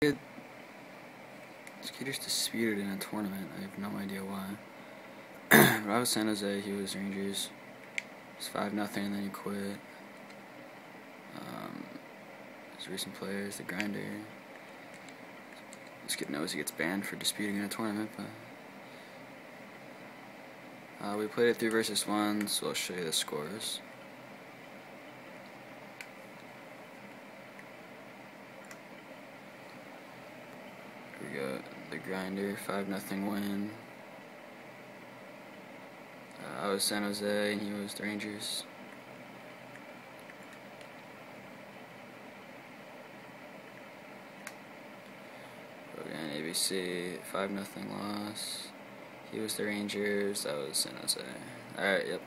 This kid just disputed in a tournament. I have no idea why. But I was San Jose, he was Rangers. It's 5-0 and then he quit. His recent players, the Grinder. This kid knows he gets banned for disputing in a tournament, but we played it 3 versus 1, so I'll show you the scores. Here we go, the Grinder, 5-0 win. I was San Jose and he was the Rangers. Again, ABC, 5-0 loss. He was the Rangers, I was San Jose. Alright, yep.